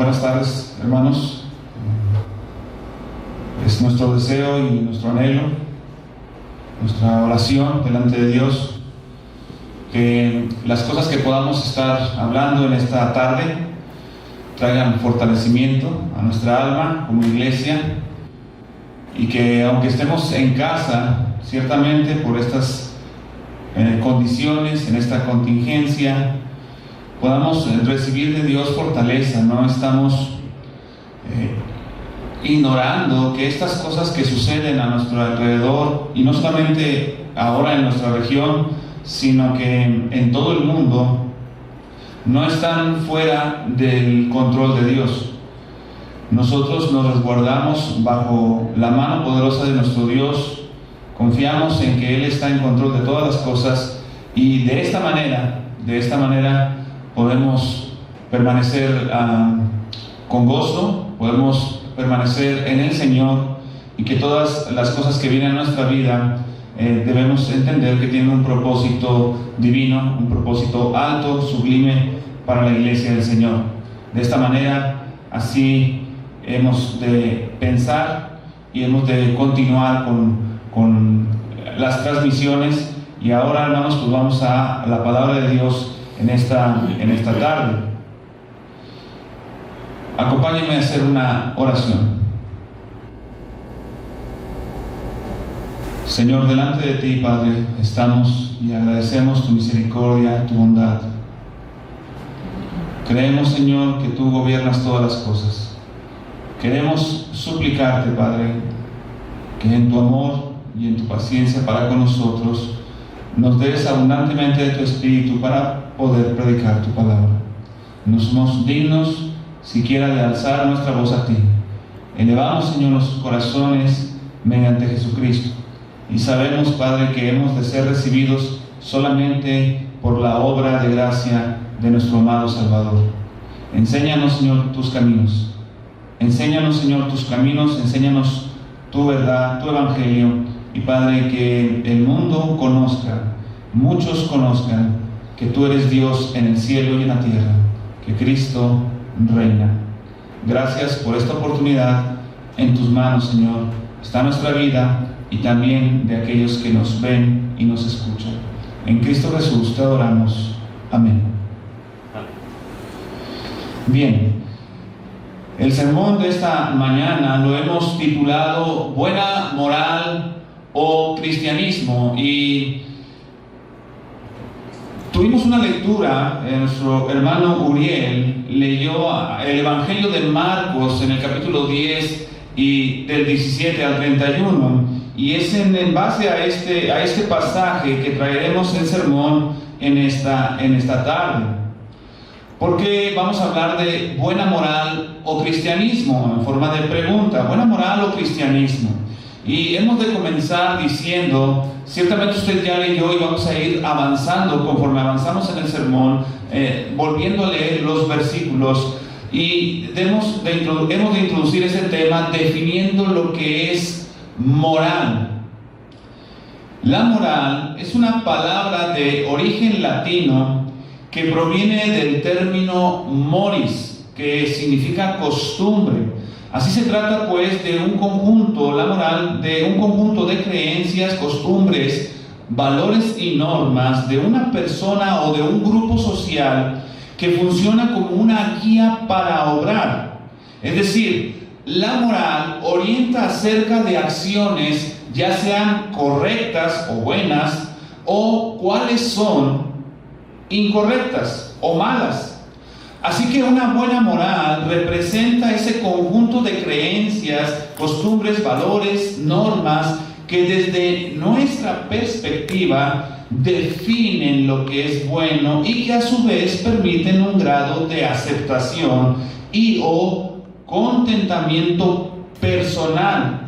Buenas tardes, hermanos. Es nuestro deseo y nuestro anhelo, nuestra oración delante de Dios, que las cosas que podamos estar hablando en esta tarde traigan fortalecimiento a nuestra alma como iglesia, y que aunque estemos en casa, ciertamente por estas condiciones, en esta contingencia, podamos recibir de Dios fortaleza. No estamos ignorando que estas cosas que suceden a nuestro alrededor, y no solamente ahora en nuestra región, sino que en todo el mundo, no están fuera del control de Dios. Nosotros nos resguardamos bajo la mano poderosa de nuestro Dios, confiamos en que Él está en control de todas las cosas, y de esta manera podemos permanecer con gozo, podemos permanecer en el Señor, y que todas las cosas que vienen a nuestra vida debemos entender que tienen un propósito divino, un propósito alto, sublime para la iglesia del Señor. De esta manera, así hemos de pensar y hemos de continuar con las transmisiones. Y ahora, hermanos, pues vamos a la palabra de Dios en esta tarde. Acompáñenme a hacer una oración. Señor, delante de ti, Padre, estamos y agradecemos tu misericordia, tu bondad. Creemos, Señor, que tú gobiernas todas las cosas. Queremos suplicarte, Padre, que en tu amor y en tu paciencia para con nosotros nos des abundantemente de tu Espíritu para poder predicar tu palabra. No somos dignos siquiera de alzar nuestra voz a ti. Elevamos, Señor, nuestros corazones mediante Jesucristo, y sabemos, Padre, que hemos de ser recibidos solamente por la obra de gracia de nuestro amado Salvador. Enséñanos, Señor, tus caminos. Enséñanos, Señor, tus caminos. Enséñanos tu verdad, tu evangelio. Y, Padre, que el mundo conozca, muchos conozcan que tú eres Dios en el cielo y en la tierra, que Cristo reina. Gracias por esta oportunidad. En tus manos, Señor, está nuestra vida y también de aquellos que nos ven y nos escuchan. En Cristo Jesús te adoramos. Amén. Bien, el sermón de esta mañana lo hemos titulado Buena Moral o Cristianismo, y tuvimos una lectura. Nuestro hermano Uriel leyó el Evangelio de Marcos en el capítulo 10 y del 17 al 31, y es en base a este pasaje que traeremos el sermón en esta tarde, porque vamos a hablar de buena moral o cristianismo, en forma de pregunta: buena moral o cristianismo. Y hemos de comenzar diciendo, ciertamente usted ya leyó, y vamos a ir avanzando conforme avanzamos en el sermón, volviendo a leer los versículos, y hemos de introducir ese tema definiendo lo que es moral. La moral es una palabra de origen latino que proviene del término moris, que significa costumbre. Así se trata, pues, de un conjunto, la moral, de un conjunto de creencias, costumbres, valores y normas de una persona o de un grupo social que funciona como una guía para obrar. Es decir, la moral orienta acerca de acciones, ya sean correctas o buenas, o cuáles son incorrectas o malas. Así que una buena moral representa ese conjunto de creencias, costumbres, valores, normas que desde nuestra perspectiva definen lo que es bueno, y que a su vez permiten un grado de aceptación y o contentamiento personal.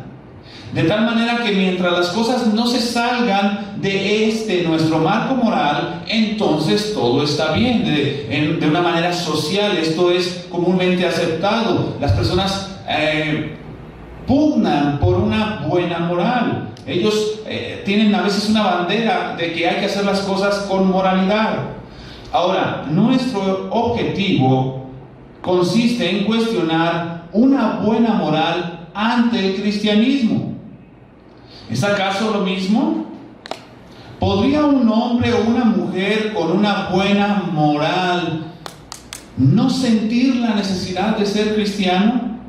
De tal manera que mientras las cosas no se salgan de nuestro marco moral, entonces todo está bien. De una manera social, esto es comúnmente aceptado. Las personas pugnan por una buena moral. Ellos tienen a veces una bandera de que hay que hacer las cosas con moralidad. Ahora, nuestro objetivo consiste en cuestionar una buena moral ante el cristianismo. ¿Es acaso lo mismo? ¿Podría un hombre o una mujer con una buena moral no sentir la necesidad de ser cristiano?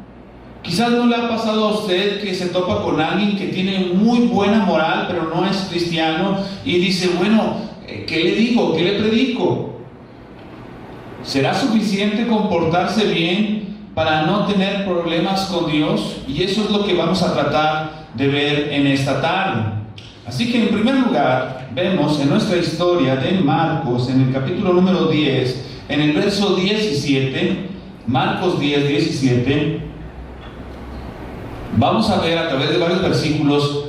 Quizás no le ha pasado a usted que se topa con alguien que tiene muy buena moral, pero no es cristiano, y dice, bueno, ¿qué le digo? ¿Qué le predico? ¿Será suficiente comportarse bien para no tener problemas con Dios? Y eso es lo que vamos a tratar de ver en esta tarde. Así que en primer lugar, vemos en nuestra historia de Marcos, en el capítulo número 10, en el verso 17, Marcos 10, 17, vamos a ver a través de varios versículos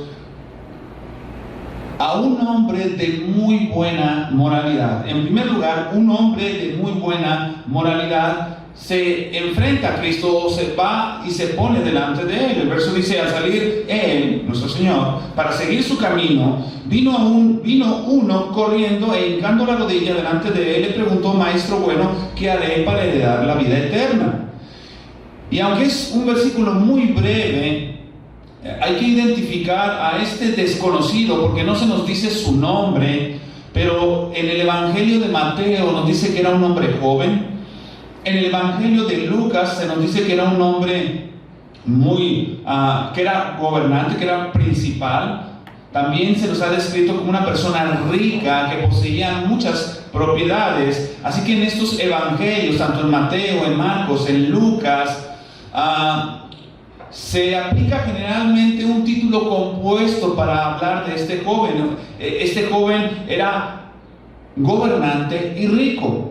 a un hombre de muy buena moralidad. En primer lugar, un hombre de muy buena moralidad se enfrenta a Cristo, se va y se pone delante de Él. El verso dice, al salir Él, nuestro Señor, para seguir su camino, vino uno corriendo e hincando la rodilla delante de Él, le preguntó, Maestro bueno, ¿qué haré para heredar la vida eterna? Y aunque es un versículo muy breve, hay que identificar a este desconocido, porque no se nos dice su nombre, pero en el Evangelio de Mateo nos dice que era un hombre joven. En el Evangelio de Lucas se nos dice que era un hombre que era gobernante, que era principal. También se nos ha descrito como una persona rica que poseía muchas propiedades. Así que en estos evangelios, tanto en Mateo, en Marcos, en Lucas, se aplica generalmente un título compuesto para hablar de este joven. Este joven era gobernante y rico.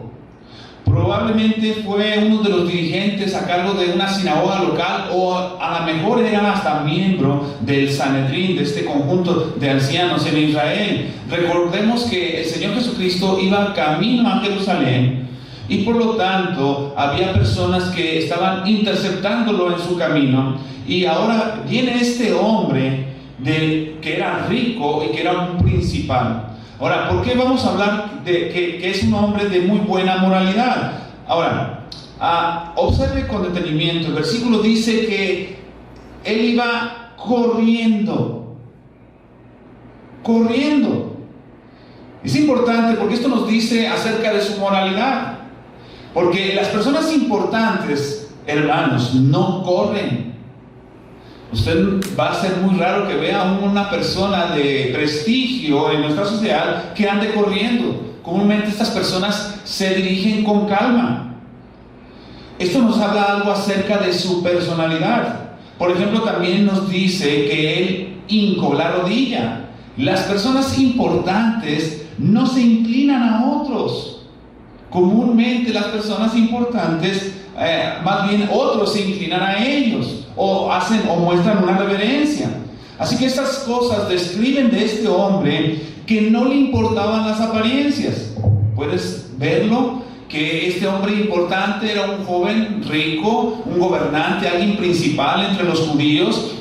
Probablemente fue uno de los dirigentes a cargo de una sinagoga local, o a lo mejor era hasta miembro del Sanedrín, de este conjunto de ancianos en Israel. Recordemos que el Señor Jesucristo iba camino a Jerusalén, y por lo tanto había personas que estaban interceptándolo en su camino, y ahora viene este hombre que era rico y que era un principal. Ahora, ¿por qué vamos a hablar de que es un hombre de muy buena moralidad? Ahora, observe con detenimiento. El versículo dice que él iba corriendo. Es importante porque esto nos dice acerca de su moralidad. Porque las personas importantes, hermanos, no corren. Usted va a ser muy raro que vea a una persona de prestigio en nuestra sociedad que ande corriendo. Comúnmente estas personas se dirigen con calma. Esto nos habla algo acerca de su personalidad. Por ejemplo, también nos dice que él hincó la rodilla. Las personas importantes no se inclinan a otros. Comúnmente las personas importantes, más bien otros se inclinan a ellos, o hacen o muestran una reverencia. Así que estas cosas describen de este hombre que no le importaban las apariencias. Puedes verlo, que este hombre importante era un joven rico, un gobernante, alguien principal entre los judíos.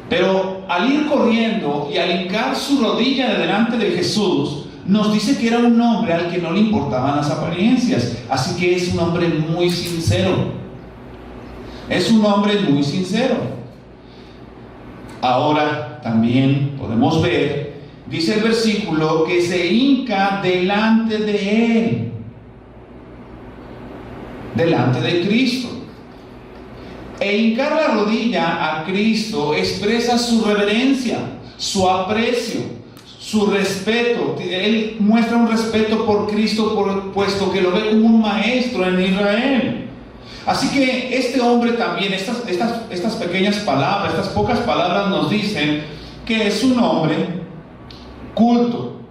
Pero al ir corriendo y al hincar su rodilla delante de Jesús, nos dice que era un hombre al que no le importaban las apariencias. Así que es un hombre muy sincero. Es un hombre muy sincero. Ahora también podemos ver, dice el versículo, que se hinca delante de él, delante de Cristo. E hincar la rodilla a Cristo expresa su reverencia, su aprecio, su respeto. Él muestra un respeto por Cristo, puesto que lo ve como un maestro en Israel. Así que este hombre también, estas pequeñas palabras, estas pocas palabras nos dicen que es un hombre culto.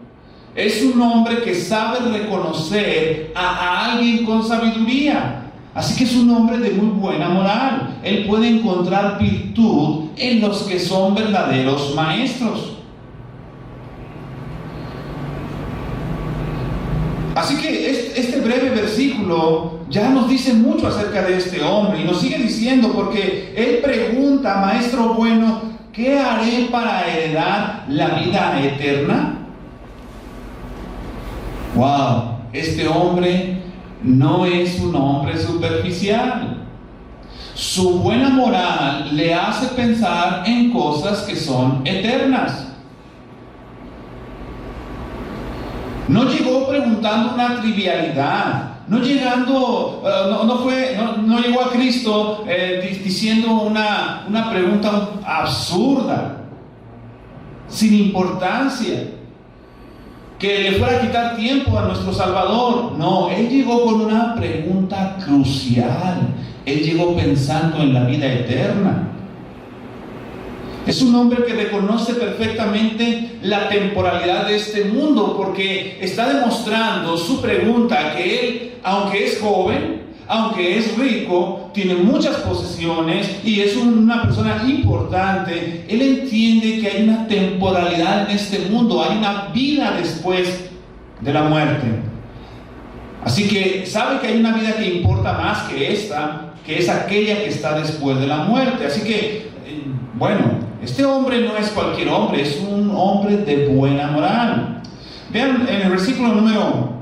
Es un hombre que sabe reconocer a alguien con sabiduría. Así que es un hombre de muy buena moral. Él puede encontrar virtud en los que son verdaderos maestros. Así que este breve versículo ya nos dice mucho acerca de este hombre, y nos sigue diciendo, porque él pregunta, Maestro bueno, ¿qué haré para heredar la vida eterna? Wow, este hombre no es un hombre superficial. Su buena moral le hace pensar en cosas que son eternas. No llegó preguntando una trivialidad, no llegó a Cristo diciendo una pregunta absurda, sin importancia, que le fuera a quitar tiempo a nuestro Salvador. No, Él llegó con una pregunta crucial. Él llegó pensando en la vida eterna. Es un hombre que reconoce perfectamente la temporalidad de este mundo, porque está demostrando su pregunta que él, aunque es joven, aunque es rico, tiene muchas posesiones y es una persona importante, él entiende que hay una temporalidad en este mundo, hay una vida después de la muerte. Así que sabe que hay una vida que importa más que esta, que es aquella que está después de la muerte. Así que, bueno, este hombre no es cualquier hombre, es un hombre de buena moral. Vean en el versículo número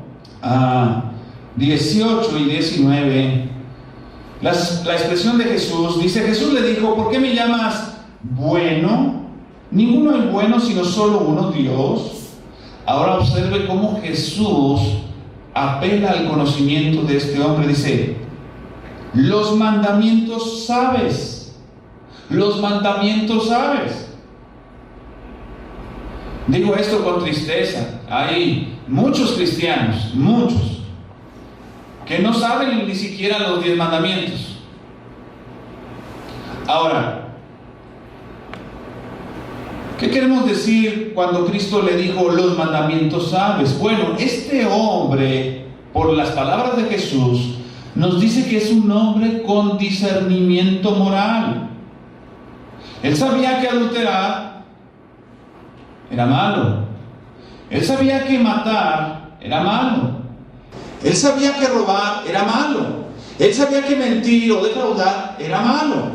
18 y 19, la expresión de Jesús. Dice: Jesús le dijo: ¿por qué me llamas bueno? Ninguno es bueno sino solo uno, Dios. Ahora observe cómo Jesús apela al conocimiento de este hombre. Dice: los mandamientos sabes. Los mandamientos sabes. Digo esto con tristeza. Hay muchos cristianos, muchos, que no saben ni siquiera los 10 mandamientos. Ahora, ¿qué queremos decir cuando Cristo le dijo los mandamientos sabes? Bueno, este hombre, por las palabras de Jesús, nos dice que es un hombre con discernimiento moral. Él sabía que adulterar era malo. Él sabía que matar era malo. Él sabía que robar era malo. Él sabía que mentir o defraudar era malo.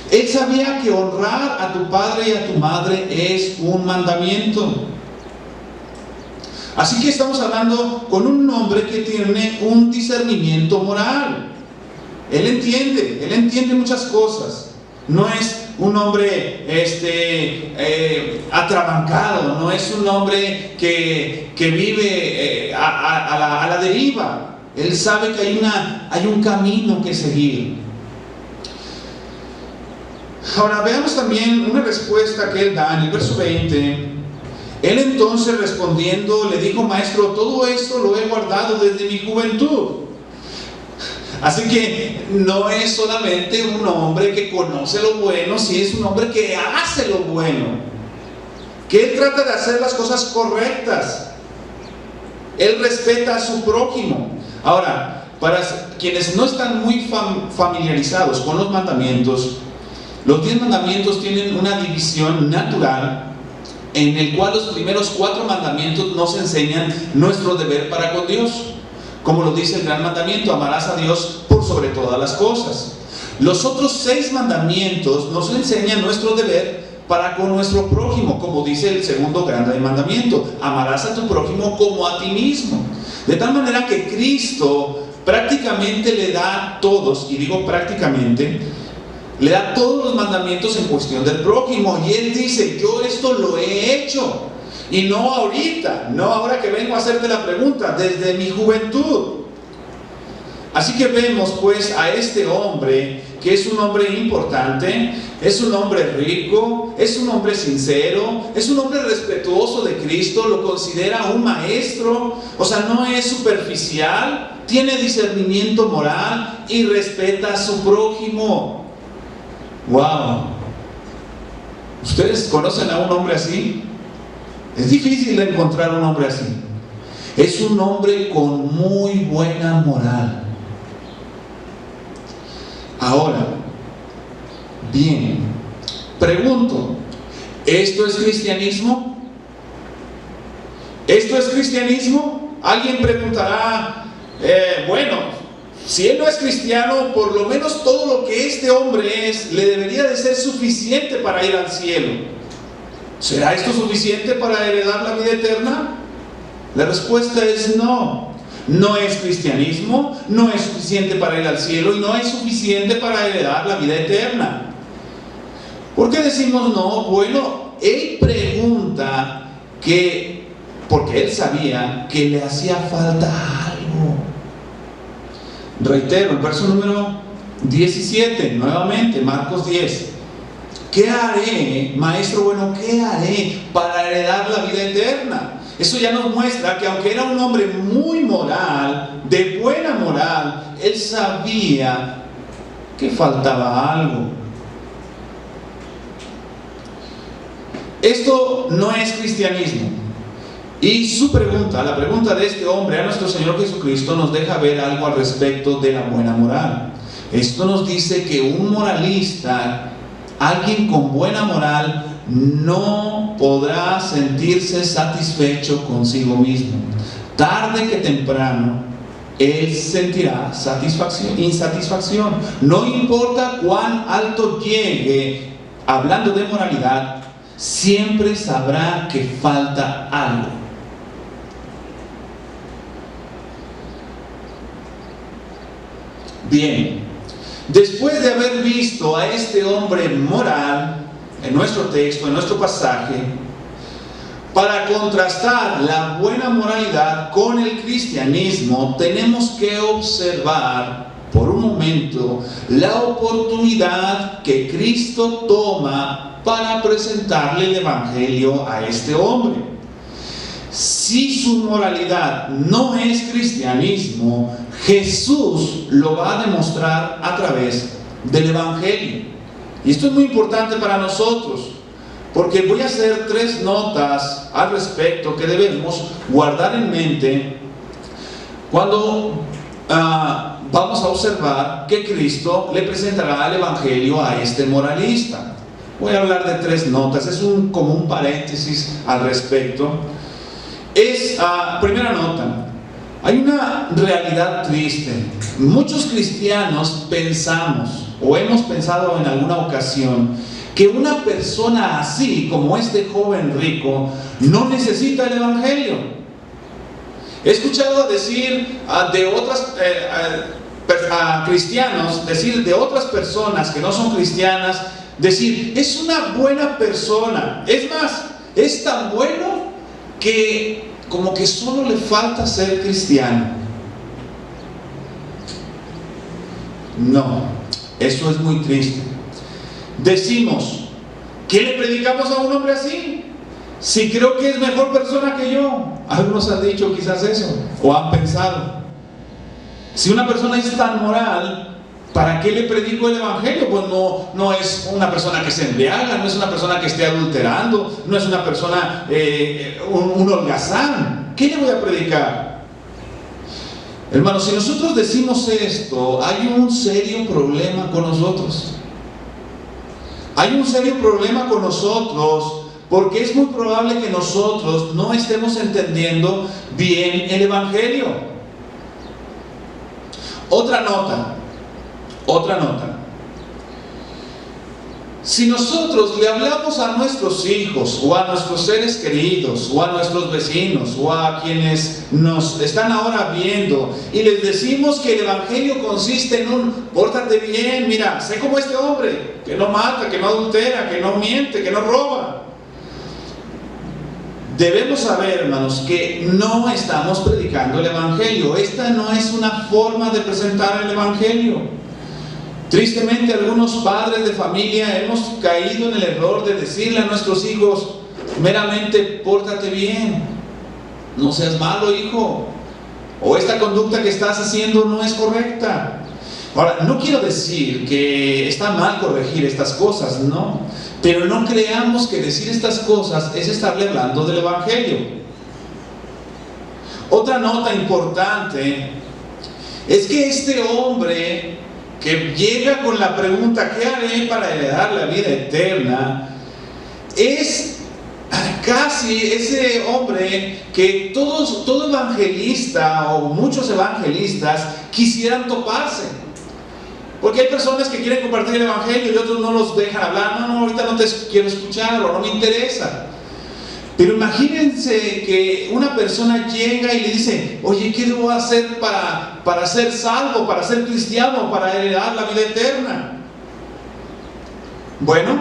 Él sabía que honrar a tu padre y a tu madre es un mandamiento. Así que estamos hablando con un hombre que tiene un discernimiento moral. Él entiende muchas cosas. No es un hombre atrabancado, no es un hombre que vive a la deriva. Él sabe que hay un camino que seguir. Ahora veamos también una respuesta que él da en el verso 20. Él entonces respondiendo le dijo: maestro, todo esto lo he guardado desde mi juventud. Así que no es solamente un hombre que conoce lo bueno, sino es un hombre que hace lo bueno, que él trata de hacer las cosas correctas. Él respeta a su prójimo. Ahora, para quienes no están muy familiarizados con los mandamientos, los 10 mandamientos tienen una división natural, en el cual los primeros 4 mandamientos nos enseñan nuestro deber para con Dios. Como lo dice el gran mandamiento: amarás a Dios por sobre todas las cosas. Los otros 6 mandamientos nos enseñan nuestro deber para con nuestro prójimo, como dice el segundo gran mandamiento: amarás a tu prójimo como a ti mismo. De tal manera que Cristo prácticamente le da todos, y digo prácticamente, le da todos los mandamientos en cuestión del prójimo. Y él dice: yo esto lo he hecho. Y no ahorita, no ahora que vengo a hacerte la pregunta, desde mi juventud. Así que vemos pues a este hombre, que es un hombre importante, es un hombre rico, es un hombre sincero, es un hombre respetuoso de Cristo, lo considera un maestro, o sea, no es superficial, tiene discernimiento moral y respeta a su prójimo. ¡Wow! ¿Ustedes conocen a un hombre así? Es difícil encontrar un hombre así. Es un hombre con muy buena moral. Ahora, bien, pregunto, ¿esto es cristianismo? ¿Esto es cristianismo? Alguien preguntará, bueno, si él no es cristiano, por lo menos todo lo que este hombre es, le debería de ser suficiente para ir al cielo. ¿Será esto suficiente para heredar la vida eterna? La respuesta es no. no es cristianismo, no es suficiente para ir al cielo y no es suficiente para heredar la vida eterna. ¿Por qué decimos no? Bueno, él pregunta porque él sabía que le hacía falta algo. Reitero, el verso número 17, nuevamente, Marcos 10. ¿Qué haré, maestro bueno, qué haré para heredar la vida eterna? Eso ya nos muestra que aunque era un hombre muy moral, de buena moral, él sabía que faltaba algo. Esto no es cristianismo. Y su pregunta, la pregunta de este hombre a nuestro Señor Jesucristo, nos deja ver algo al respecto de la buena moral. Esto nos dice que un moralista, alguien con buena moral, no podrá sentirse satisfecho consigo mismo. Tarde que temprano, él sentirá insatisfacción. No importa cuán alto llegue, hablando de moralidad, siempre sabrá que falta algo. Bien, después de haber visto a este hombre moral en nuestro texto, en nuestro pasaje, para contrastar la buena moralidad con el cristianismo, tenemos que observar por un momento la oportunidad que Cristo toma para presentarle el evangelio a este hombre. Si su moralidad no es cristianismo, Jesús lo va a demostrar a través del evangelio. Y esto es muy importante para nosotros, porque voy a hacer 3 notas al respecto que debemos guardar en mente cuando vamos a observar que Cristo le presentará el evangelio a este moralista. Voy a hablar de 3 notas, es como un paréntesis al respecto. Primera nota, hay una realidad triste. Muchos cristianos pensamos, o hemos pensado en alguna ocasión, que una persona así como este joven rico no necesita el evangelio. He escuchado decir de otras cristianos, decir de otras personas que no son cristianas, decir, es una buena persona. Es más, es tan bueno que como que solo le falta ser cristiano. No, eso es muy triste. Decimos, ¿qué le predicamos a un hombre así? Si creo que es mejor persona que yo. Algunos han dicho quizás eso, o han pensado. Si una persona es tan moral, ¿para qué le predico el evangelio? Pues no es una persona que se embriaga, no es una persona que esté adulterando, no es una persona, un holgazán. ¿Qué le voy a predicar? Hermanos, si nosotros decimos esto, hay un serio problema con nosotros. Hay un serio problema con nosotros, porque es muy probable que nosotros no estemos entendiendo bien el evangelio. Otra nota. Si nosotros le hablamos a nuestros hijos, o a nuestros seres queridos, o a nuestros vecinos, o a quienes nos están ahora viendo, y les decimos que el evangelio consiste en pórtate bien, mira, sé como este hombre, que no mata, que no adultera, que no miente, que no roba. Debemos saber, hermanos, que no estamos predicando el evangelio. Esta no es una forma de presentar el evangelio. Tristemente, algunos padres de familia hemos caído en el error de decirle a nuestros hijos meramente, pórtate bien, no seas malo, hijo, o esta conducta que estás haciendo no es correcta. Ahora, no quiero decir que está mal corregir estas cosas, no, pero no creamos que decir estas cosas es estarle hablando del evangelio. Otra nota importante es que este hombre que llega con la pregunta, ¿qué haré para heredar la vida eterna?, es casi ese hombre que todo evangelista o muchos evangelistas quisieran toparse. Porque hay personas que quieren compartir el evangelio y otros no los dejan hablar. No, ahorita no te quiero escuchar o no me interesa. Pero imagínense que una persona llega y le dice: oye, ¿qué debo hacer para ser salvo, para ser cristiano, para heredar la vida eterna? Bueno,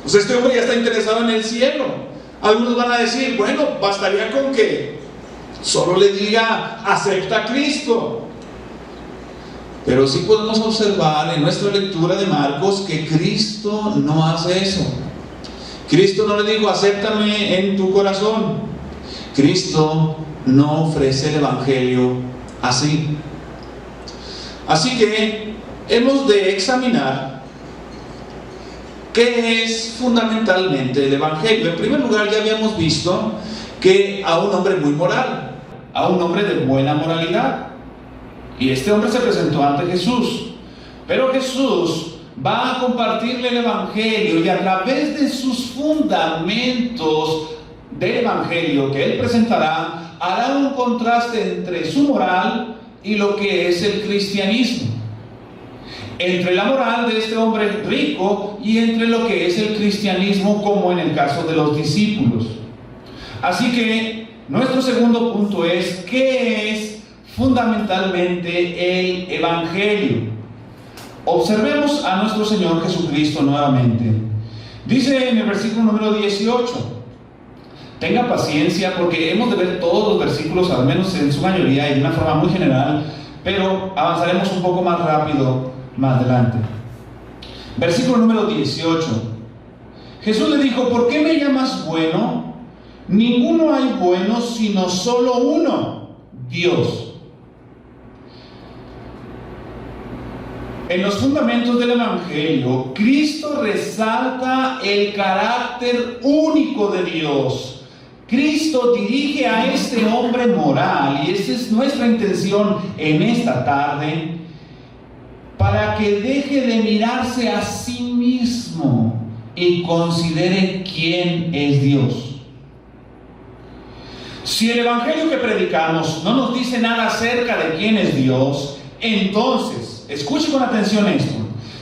pues este hombre ya está interesado en el cielo. Algunos van a decir: bueno, bastaría con que solo le diga: acepta a Cristo. Pero sí podemos observar en nuestra lectura de Marcos que Cristo no hace eso. Cristo no le dijo: acéptame en tu corazón. Cristo no ofrece el Evangelio así. Así que hemos de examinar qué es fundamentalmente el Evangelio. En primer lugar, ya habíamos visto que a un hombre muy moral, a un hombre de buena moralidad. Y este hombre se presentó ante Jesús. Pero Jesús va a compartirle el Evangelio, y a través de sus fundamentos del Evangelio que él presentará, hará un contraste entre su moral y lo que es el cristianismo, entre la moral de este hombre rico y entre lo que es el cristianismo, como en el caso de los discípulos. Así que nuestro segundo punto es: ¿qué es fundamentalmente el Evangelio? Observemos a nuestro Señor Jesucristo nuevamente. Dice en el versículo número 18: tenga paciencia, porque hemos de ver todos los versículos, al menos en su mayoría y de una forma muy general, pero avanzaremos un poco más rápido más adelante. Versículo número 18. Jesús le dijo: ¿por qué me llamas bueno? Ninguno hay bueno sino solo uno, Dios. En los fundamentos del Evangelio, Cristo resalta el carácter único de Dios. Cristo dirige a este hombre moral, y esa es nuestra intención en esta tarde, para que deje de mirarse a sí mismo y considere quién es Dios. Si el Evangelio que predicamos no nos dice nada acerca de quién es Dios, entonces, escuche con atención esto: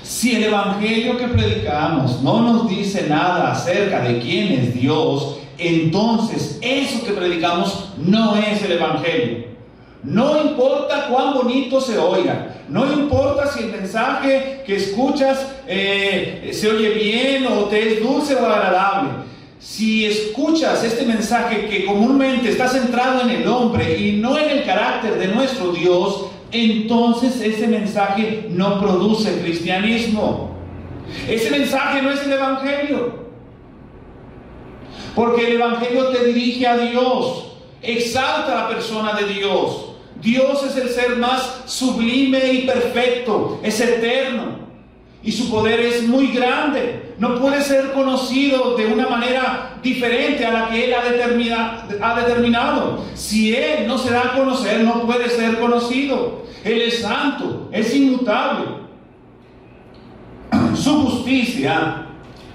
si el Evangelio que predicamos no nos dice nada acerca de quién es Dios, entonces eso que predicamos no es el Evangelio. No importa cuán bonito se oiga, no importa si el mensaje que escuchas se oye bien o te es dulce o agradable. Si escuchas este mensaje que comúnmente está centrado en el hombre y no en el carácter de nuestro Dios, entonces ese mensaje no produce cristianismo. Ese mensaje no es el Evangelio, porque el Evangelio te dirige a Dios, exalta a la persona de Dios. Dios es el ser más sublime y perfecto, es eterno, y su poder es muy grande. No puede ser conocido de una manera diferente a la que Él ha determinado. Si Él no se da a conocer, no puede ser conocido. Él es santo, es inmutable. Su justicia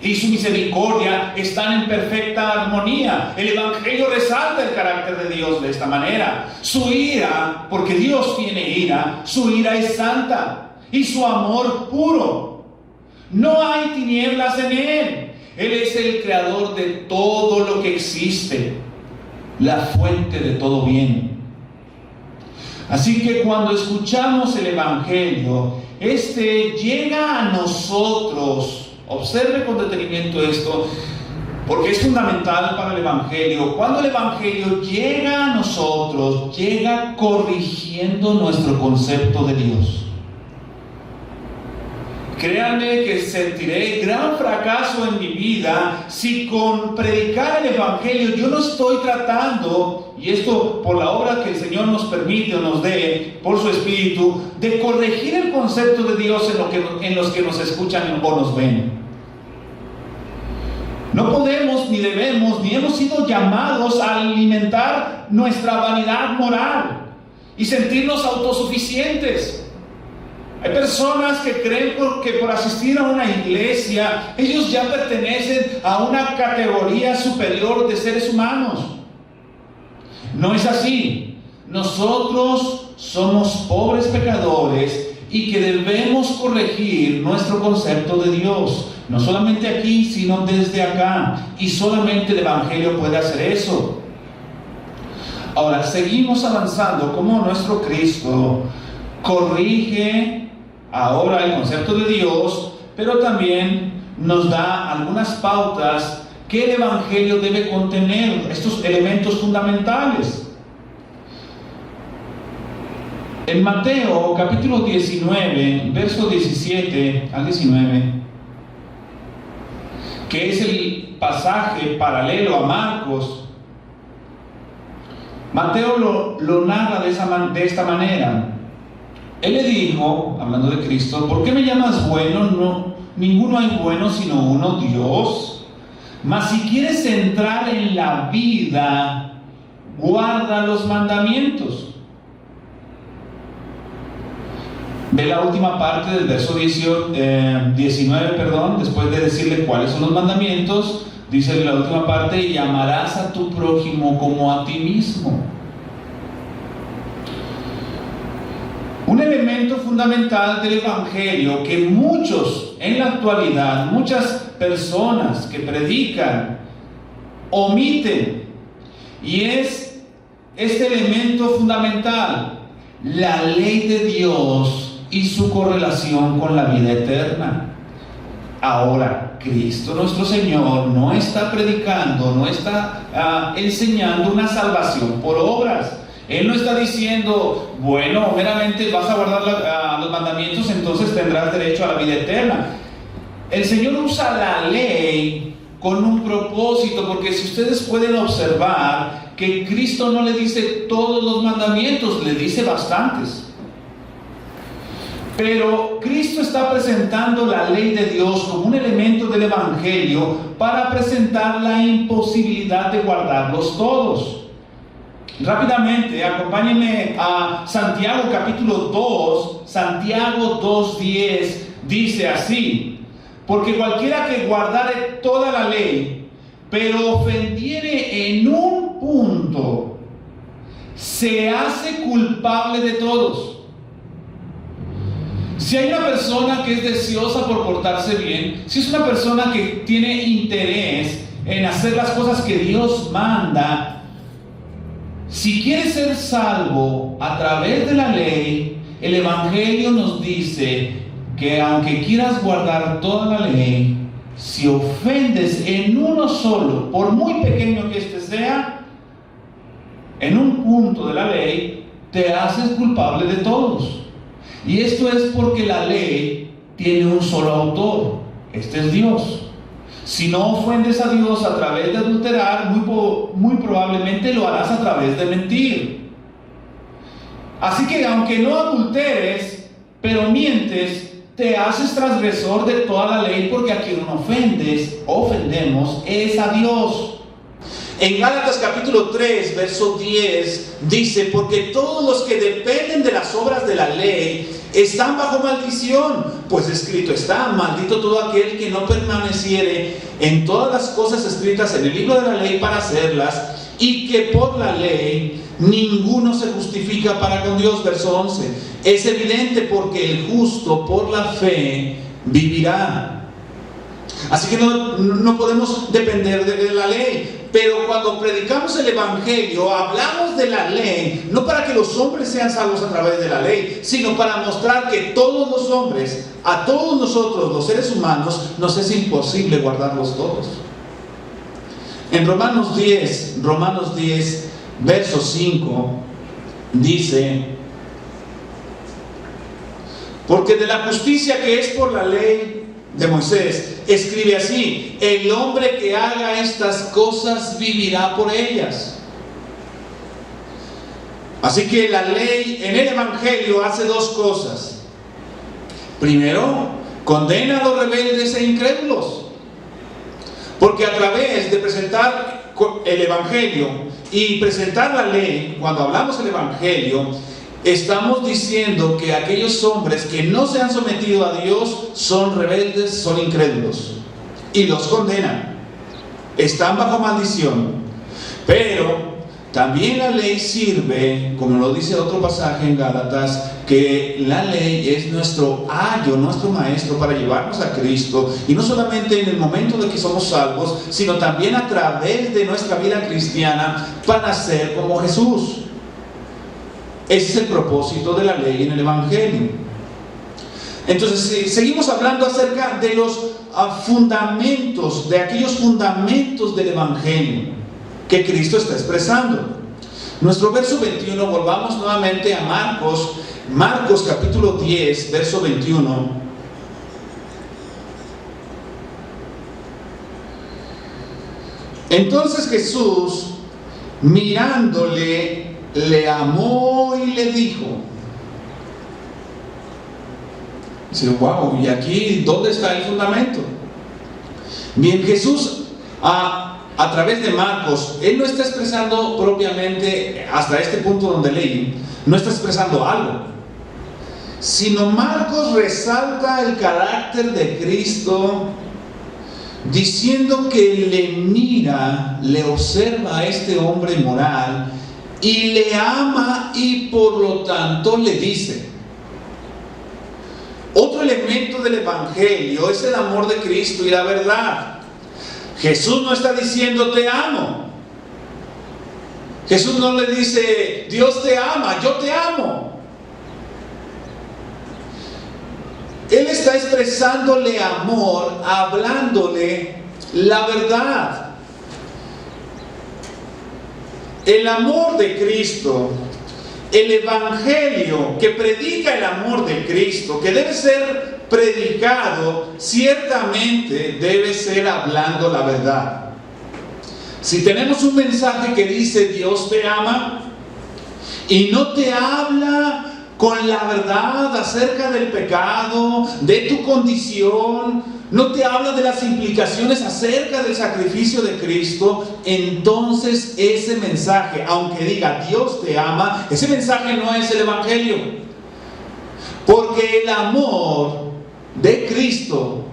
y su misericordia están en perfecta armonía. El Evangelio resalta el carácter de Dios de esta manera. Su ira, porque Dios tiene ira, su ira es santa y su amor puro. No hay tinieblas en Él. Él es el creador de todo lo que existe, la fuente de todo bien. Así que cuando escuchamos el Evangelio, este llega a nosotros. Observe con detenimiento esto, porque es fundamental para el Evangelio. Cuando el Evangelio llega a nosotros, llega corrigiendo nuestro concepto de Dios. Créanme que sentiré gran fracaso en mi vida si con predicar el Evangelio yo no estoy tratando, y esto por la obra que el Señor nos permite o nos dé por su Espíritu, de corregir el concepto de Dios en los que nos escuchan o nos ven. No podemos, ni debemos, ni hemos sido llamados a alimentar nuestra vanidad moral y sentirnos autosuficientes. Hay personas que creen que por asistir a una iglesia, ellos ya pertenecen a una categoría superior de seres humanos. No es así. Nosotros somos pobres pecadores y que debemos corregir nuestro concepto de Dios. No solamente aquí, sino desde acá. Y solamente el Evangelio puede hacer eso. Ahora, seguimos avanzando como nuestro Cristo corrige ahora el concepto de Dios, pero también nos da algunas pautas que el Evangelio debe contener, estos elementos fundamentales. En Mateo capítulo 19, verso 17 al 19, que es el pasaje paralelo a Marcos, Mateo lo narra de esta manera. Él le dijo, hablando de Cristo: ¿por qué me llamas bueno? No, ninguno hay bueno sino uno, Dios. Mas si quieres entrar en la vida, guarda los mandamientos. Ve la última parte del verso 19, después de decirle cuáles son los mandamientos, dice en la última parte: y amarás a tu prójimo como a ti mismo. Un elemento fundamental del Evangelio que muchos en la actualidad, muchas personas que predican, omiten, y es este elemento fundamental: la ley de Dios y su correlación con la vida eterna. Ahora, Cristo nuestro Señor no está predicando, no está enseñando una salvación por obras. Él no está diciendo: bueno, meramente vas a guardar los mandamientos, entonces tendrás derecho a la vida eterna. El Señor usa la ley con un propósito, porque si ustedes pueden observar que Cristo no le dice todos los mandamientos, le dice bastantes. Pero Cristo está presentando la ley de Dios como un elemento del Evangelio para presentar la imposibilidad de guardarlos todos. Rápidamente, acompáñenme a Santiago capítulo 2, Santiago 2:10, dice así: porque cualquiera que guardare toda la ley, pero ofendiere en un punto, se hace culpable de todos. Si hay una persona que es deseosa por portarse bien, si es una persona que tiene interés en hacer las cosas que Dios manda, si quiere ser salvo a través de la ley, el Evangelio nos dice que aunque quieras guardar toda la ley, si ofendes en uno solo, por muy pequeño que éste sea, en un punto de la ley, te haces culpable de todos. Y esto es porque la ley tiene un solo autor, este es Dios. Si no ofendes a Dios a través de adulterar, muy probablemente lo harás a través de mentir. Así que aunque no adulteres, pero mientes, te haces transgresor de toda la ley, porque a quien ofendemos es a Dios. En Gálatas capítulo 3, verso 10, dice: porque todos los que dependen de las obras de la ley están bajo maldición, pues escrito está: maldito todo aquel que no permaneciere en todas las cosas escritas en el libro de la ley para hacerlas, y que por la ley ninguno se justifica para con Dios. Verso 11, es evidente porque el justo por la fe vivirá. Así que no podemos depender de la ley. Pero cuando predicamos el Evangelio, hablamos de la ley, no para que los hombres sean salvos a través de la ley, sino para mostrar que todos los hombres, a todos nosotros, los seres humanos, nos es imposible guardarlos todos. En Romanos 10, verso 5, dice: porque de la justicia que es por la ley de Moisés, escribe así: el hombre que haga estas cosas vivirá por ellas. Así que la ley en el Evangelio hace dos cosas. Primero, condena a los rebeldes e incrédulos, porque a través de presentar el Evangelio y presentar la ley, cuando hablamos del Evangelio, estamos diciendo que aquellos hombres que no se han sometido a Dios son rebeldes, son incrédulos, y los condenan, están bajo maldición. Pero también la ley sirve, como lo dice otro pasaje en Gálatas, que la ley es nuestro ayo, nuestro maestro para llevarnos a Cristo, y no solamente en el momento de que somos salvos, sino también a través de nuestra vida cristiana para ser como Jesús. Ese es el propósito de la ley en el Evangelio. Entonces, seguimos hablando acerca de los fundamentos, de aquellos fundamentos del Evangelio que Cristo está expresando. Nuestro verso 21, volvamos nuevamente a Marcos capítulo 10, verso 21. Entonces Jesús, mirándole, le amó y le dijo. Dice, wow, ¿y aquí dónde está el fundamento? Bien, Jesús a través de Marcos, él no está expresando propiamente, hasta este punto donde leí, no está expresando algo, sino Marcos resalta el carácter de Cristo, diciendo que le mira, le observa a este hombre moral y le ama, y por lo tanto le dice. Otro elemento del Evangelio es el amor de Cristo y la verdad. Jesús no está diciendo te amo. Jesús no le dice Dios te ama, yo te amo. Él está expresándole amor, hablándole la verdad. El amor de Cristo, el Evangelio que predica el amor de Cristo, que debe ser predicado, ciertamente debe ser hablando la verdad. Si tenemos un mensaje que dice Dios te ama y no te habla con la verdad acerca del pecado, de tu condición, no te habla de las implicaciones acerca del sacrificio de Cristo, entonces ese mensaje, aunque diga Dios te ama, ese mensaje no es el Evangelio. Porque el amor de Cristo,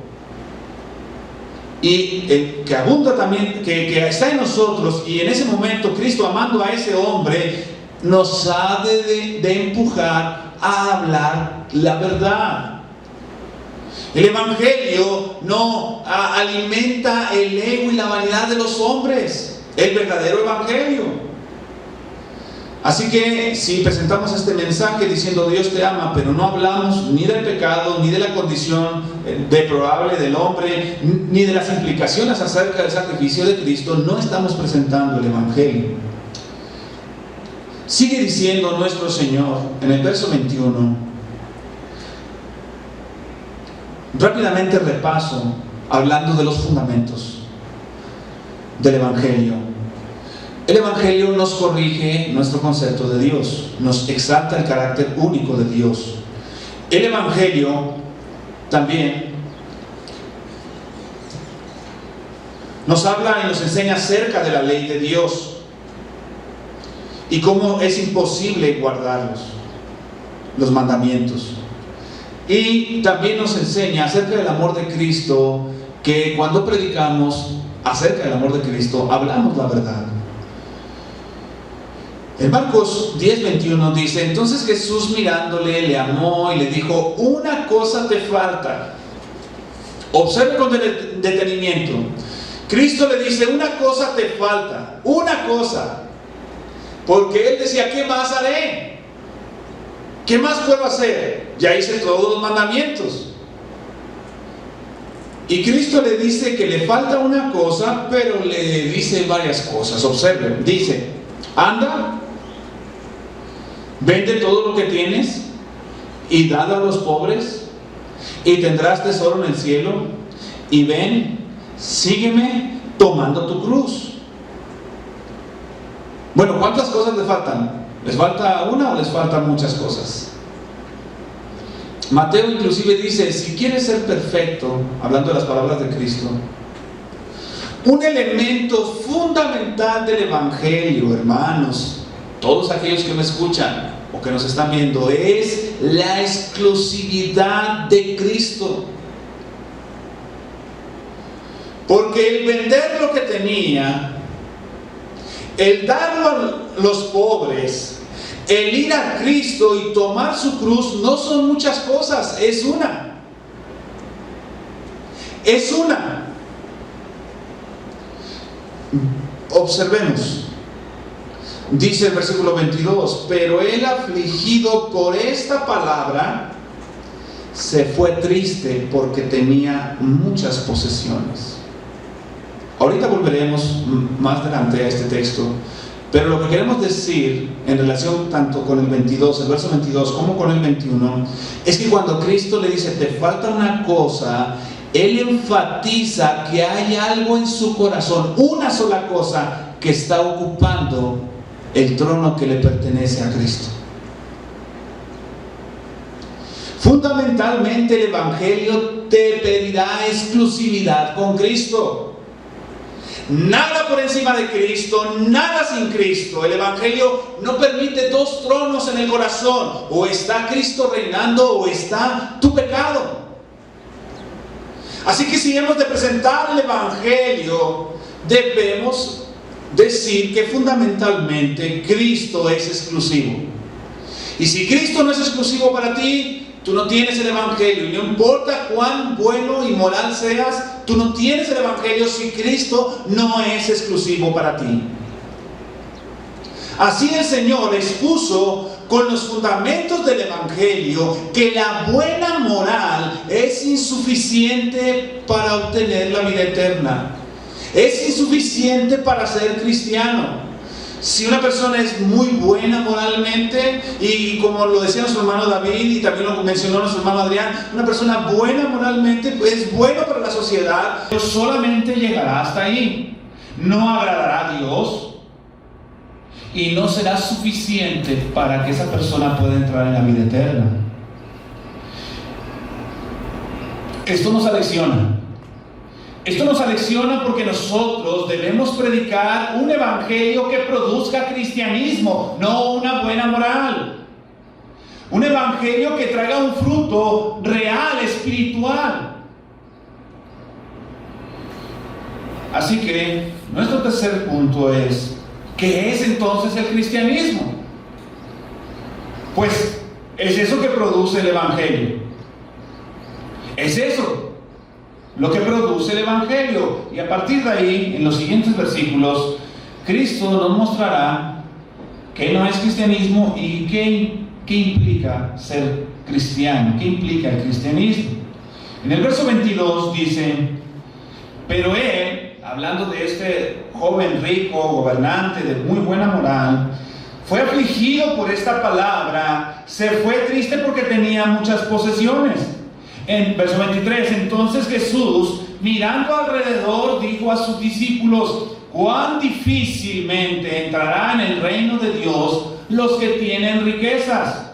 y que abunda también, que está en nosotros, y en ese momento Cristo amando a ese hombre, nos ha de empujar a hablar la verdad. El Evangelio no alimenta el ego y la vanidad de los hombres, el verdadero Evangelio. Así que si presentamos este mensaje diciendo Dios te ama, pero no hablamos ni del pecado, ni de la condición deplorable del hombre, ni de las implicaciones acerca del sacrificio de Cristo, no estamos presentando el Evangelio. Sigue diciendo nuestro Señor en el verso 21. Rápidamente repaso, hablando de los fundamentos del Evangelio. El Evangelio nos corrige nuestro concepto de Dios, nos exalta el carácter único de Dios. El Evangelio también nos habla y nos enseña acerca de la ley de Dios y cómo es imposible guardarlos, los mandamientos. Y también nos enseña acerca del amor de Cristo, que cuando predicamos acerca del amor de Cristo, hablamos la verdad. En Marcos 10:21 dice, entonces Jesús mirándole, le amó y le dijo, una cosa te falta. Observe con detenimiento. Cristo le dice, una cosa te falta, una cosa. Porque él decía, ¿qué más haré? ¿Qué más puedo hacer? Ya hice todos los mandamientos. Y Cristo le dice que le falta una cosa, pero le dice varias cosas. Observen, dice, anda, vende todo lo que tienes y dalo a los pobres y tendrás tesoro en el cielo, y ven, sígueme tomando tu cruz. Bueno, ¿cuántas cosas le faltan? ¿Les falta una o les faltan muchas cosas? Mateo inclusive dice, si quieres ser perfecto, hablando de las palabras de Cristo, un elemento fundamental del Evangelio, hermanos, todos aquellos que me escuchan o que nos están viendo, es la exclusividad de Cristo. Porque el vender lo que tenía, El darlo a los pobres, el ir a Cristo y tomar su cruz, no son muchas cosas, es una. Es una. Observemos. Dice el versículo 22, pero él, afligido por esta palabra, se fue triste porque tenía muchas posesiones. Ahorita volveremos más adelante a este texto, pero lo que queremos decir en relación tanto con el 22, el verso 22, como con el 21, es que cuando Cristo le dice, te falta una cosa, Él enfatiza que hay algo en su corazón, una sola cosa, que está ocupando el trono que le pertenece a Cristo. Fundamentalmente el Evangelio te pedirá exclusividad con Cristo. Nada por encima de Cristo, nada sin Cristo. El Evangelio no permite dos tronos en el corazón. O está Cristo reinando o está tu pecado. Así que si hemos de presentar el Evangelio, debemos decir que fundamentalmente Cristo es exclusivo. Y si Cristo no es exclusivo para ti, tú no tienes el Evangelio. Y no importa cuán bueno y moral seas, tú no tienes el Evangelio si Cristo no es exclusivo para ti. Así el Señor expuso con los fundamentos del Evangelio que la buena moral es insuficiente para obtener la vida eterna. Es insuficiente para ser cristiano. Si una persona es muy buena moralmente, y como lo decía nuestro hermano David y también lo mencionó nuestro hermano Adrián, una persona buena moralmente es bueno para la sociedad, pero solamente llegará hasta ahí. No agradará a Dios y no será suficiente para que esa persona pueda entrar en la vida eterna. Esto nos alecciona. Esto nos alecciona porque nosotros debemos predicar un evangelio que produzca cristianismo, no una buena moral. Un evangelio que traiga un fruto real, espiritual. Así que nuestro tercer punto es, ¿qué es entonces el cristianismo? Pues es eso que produce el evangelio. Es eso lo que produce el Evangelio. Y a partir de ahí, en los siguientes versículos, Cristo nos mostrará qué no es cristianismo y qué implica ser cristiano, qué implica el cristianismo. En el verso 22 dice, pero él, hablando de este joven rico, gobernante de muy buena moral, fue afligido por esta palabra, se fue triste porque tenía muchas posesiones. En verso 23, entonces Jesús, mirando alrededor, dijo a sus discípulos, cuán difícilmente entrarán en el reino de Dios los que tienen riquezas.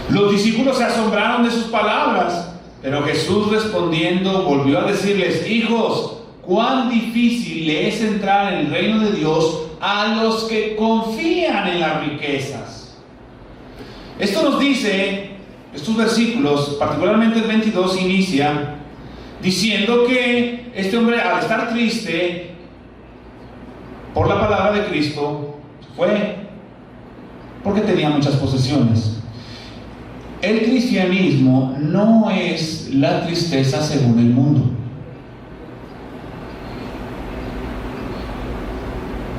Los discípulos se asombraron de sus palabras, pero Jesús respondiendo volvió a decirles, hijos, cuán difícil es entrar en el reino de Dios a los que confían en las riquezas. Esto nos dice, estos versículos, particularmente el 22, inicia diciendo que este hombre, al estar triste por la palabra de Cristo, fue porque tenía muchas posesiones. El cristianismo no es la tristeza según el mundo.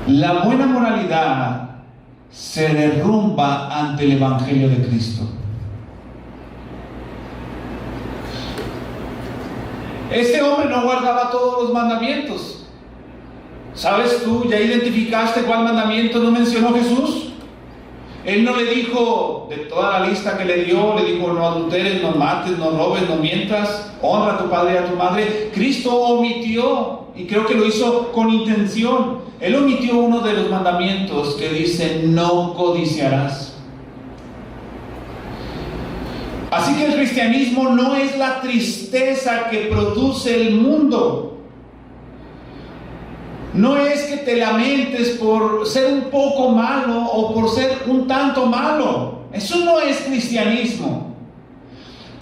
La buena moralidad se derrumba ante el Evangelio de Cristo. Este hombre no guardaba todos los mandamientos. ¿Sabes tú? ¿Ya identificaste cuál mandamiento no mencionó Jesús? Él no le dijo, de toda la lista que le dio, le dijo, no adulteres, no mates, no robes, no mientas, honra a tu padre y a tu madre. Cristo omitió, y creo que lo hizo con intención. Él omitió uno de los mandamientos que dice, no codiciarás. Así que el cristianismo no es la tristeza que produce el mundo. No es que te lamentes por ser un poco malo o por ser un tanto malo. Eso no es cristianismo.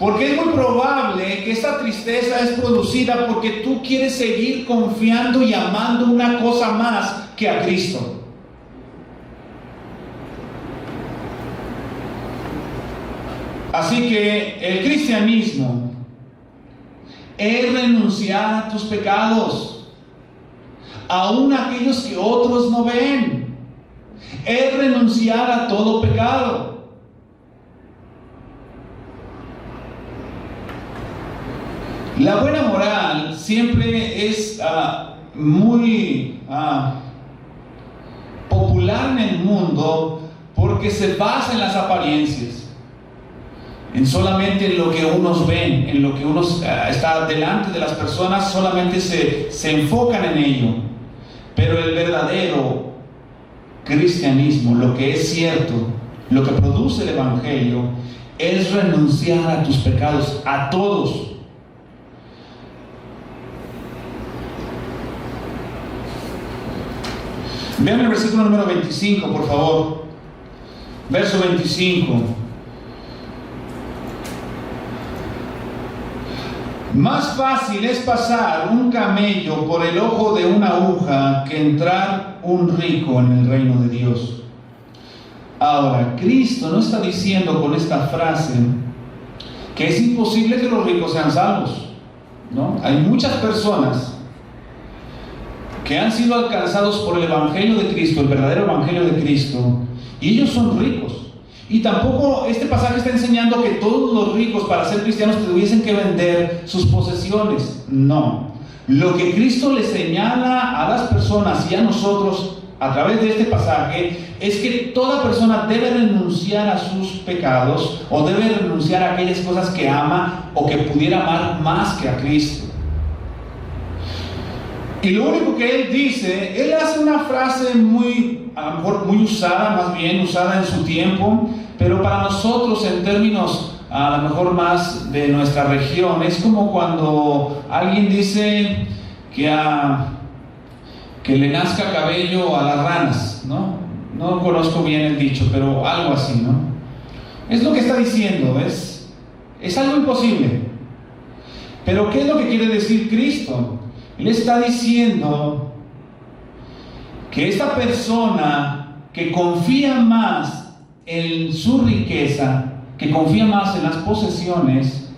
Porque es muy probable que esta tristeza es producida porque tú quieres seguir confiando y amando una cosa más que a Cristo. Así que el cristianismo es renunciar a tus pecados, aun aquellos que otros no ven. Es renunciar a todo pecado. La buena moral siempre es muy popular en el mundo porque se basa en las apariencias, en solamente en lo que unos ven, en lo que uno está delante de las personas, solamente se enfocan en ello. Pero el verdadero cristianismo, lo que es cierto, lo que produce el Evangelio, es renunciar a tus pecados, a todos. Vean el versículo número 25, por favor. Verso 25. Más fácil es pasar un camello por el ojo de una aguja que entrar un rico en el reino de Dios. Ahora, Cristo no está diciendo con esta frase que es imposible que los ricos sean salvos, ¿no? Hay muchas personas que han sido alcanzados por el Evangelio de Cristo, el verdadero Evangelio de Cristo, y ellos son ricos. Y tampoco este pasaje está enseñando que todos los ricos para ser cristianos tuviesen que vender sus posesiones. No. Lo que Cristo le señala a las personas y a nosotros a través de este pasaje es que toda persona debe renunciar a sus pecados o debe renunciar a aquellas cosas que ama o que pudiera amar más que a Cristo. Y lo único que él dice, él hace una frase muy, a lo mejor muy usada, más bien usada en su tiempo, pero para nosotros en términos a lo mejor más de nuestra región, es como cuando alguien dice que le nazca cabello a las ranas, ¿no? No conozco bien el dicho, pero algo así, ¿no? Es lo que está diciendo, es algo imposible. Pero ¿qué es lo que quiere decir Cristo? Él está diciendo que esta persona que confía más en su riqueza, que confía más en las posesiones,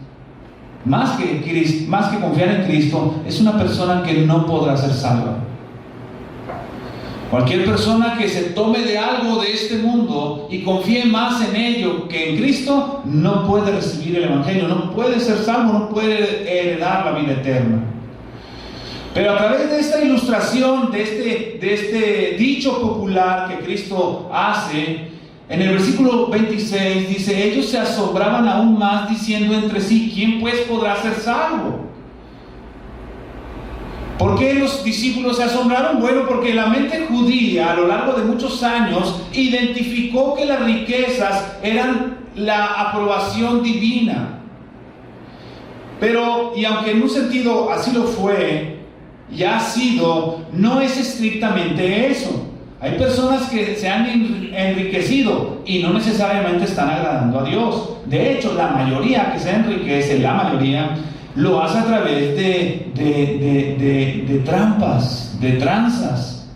más que confiar en Cristo, es una persona que no podrá ser salva. Cualquier persona que se tome de algo de este mundo y confíe más en ello que en Cristo, no puede recibir el Evangelio, no puede ser salvo, no puede heredar la vida eterna. Pero a través de esta ilustración, de este dicho popular que Cristo hace, en el versículo 26 dice: ellos se asombraban aún más diciendo entre sí, ¿quién pues podrá ser salvo? ¿Por qué los discípulos se asombraron? Bueno, porque la mente judía a lo largo de muchos años identificó que las riquezas eran la aprobación divina. Pero, y aunque en un sentido así lo fue, y ha sido, no es estrictamente eso. Hay personas que se han enriquecido y no necesariamente están agradando a Dios. De hecho, la mayoría que se enriquece, la mayoría, lo hace a través de trampas, de tranzas,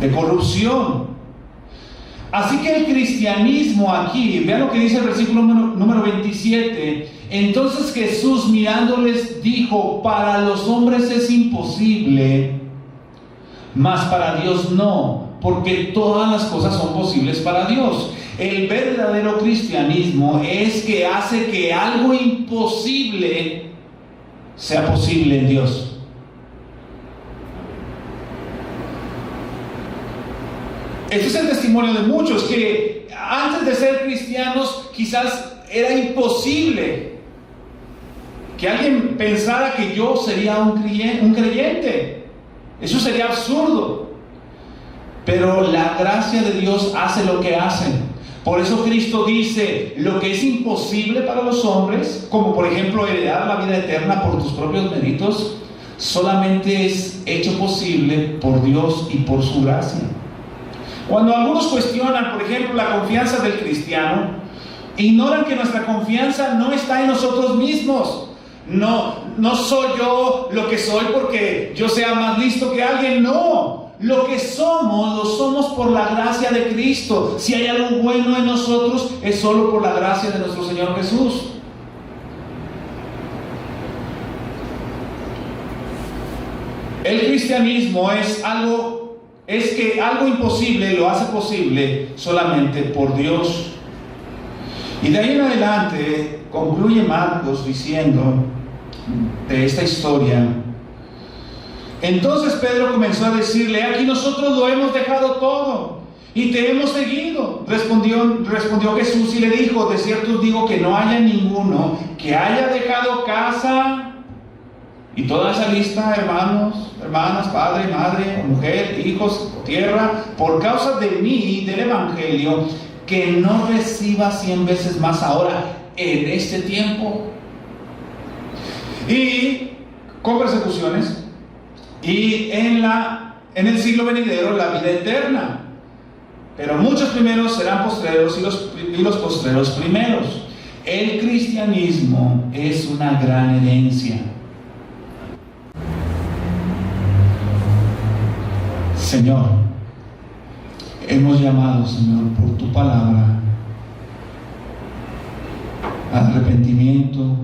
de corrupción. Así que el cristianismo aquí, vean lo que dice el versículo número 27. Entonces Jesús mirándoles dijo: para los hombres es imposible, mas para Dios no, porque todas las cosas son posibles para Dios. El verdadero cristianismo es que hace que algo imposible sea posible en Dios. Este es el testimonio de muchos que antes de ser cristianos quizás era imposible que alguien pensara que yo sería un creyente. Eso sería absurdo. Pero la gracia de Dios hace lo que hace. Por eso Cristo dice: lo que es imposible para los hombres, como por ejemplo heredar la vida eterna por tus propios méritos, solamente es hecho posible por Dios y por su gracia. Cuando algunos cuestionan, por ejemplo, la confianza del cristiano, Ignoran que nuestra confianza no está en nosotros mismos. No soy yo lo que soy porque yo sea más listo que alguien. No, lo que somos, lo somos por la gracia de Cristo. Si hay algo bueno en nosotros, es solo por la gracia de nuestro Señor Jesús. El cristianismo es que algo imposible lo hace posible solamente por Dios. Y de ahí en adelante concluye Marcos diciendo de esta historia: entonces Pedro comenzó a decirle, aquí nosotros lo hemos dejado todo y te hemos seguido. Respondió Jesús y le dijo, de cierto os digo que no haya ninguno que haya dejado casa, y toda esa lista, hermanos, hermanas, padre, madre, mujer, hijos, tierra, por causa de mí, del Evangelio, que no reciba 100 veces más ahora, en este tiempo, y con persecuciones, y en el siglo venidero la vida eterna. Pero muchos primeros serán postreros y los postreros primeros. El cristianismo es una gran herencia. Señor, hemos llamado, Señor, por tu palabra al arrepentimiento,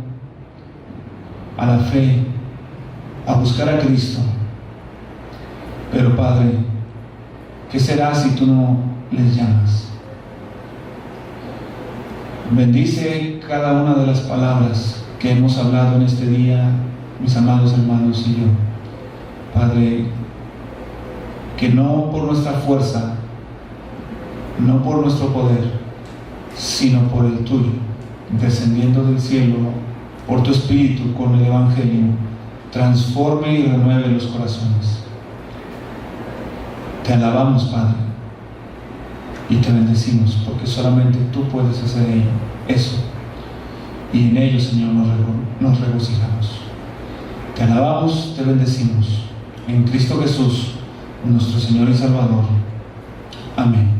a la fe, a buscar a Cristo. Pero Padre, ¿qué será si tú no les llamas? Bendice cada una de las palabras que hemos hablado en este día, mis amados hermanos y yo. Padre, que no por nuestra fuerza, no por nuestro poder, sino por el tuyo, descendiendo del cielo, por tu Espíritu con el Evangelio, transforme y renueve los corazones. Te alabamos, Padre, y te bendecimos, porque solamente tú puedes hacer eso, y en ello, Señor, nos regocijamos. Te alabamos, te bendecimos, en Cristo Jesús, nuestro Señor y Salvador. Amén.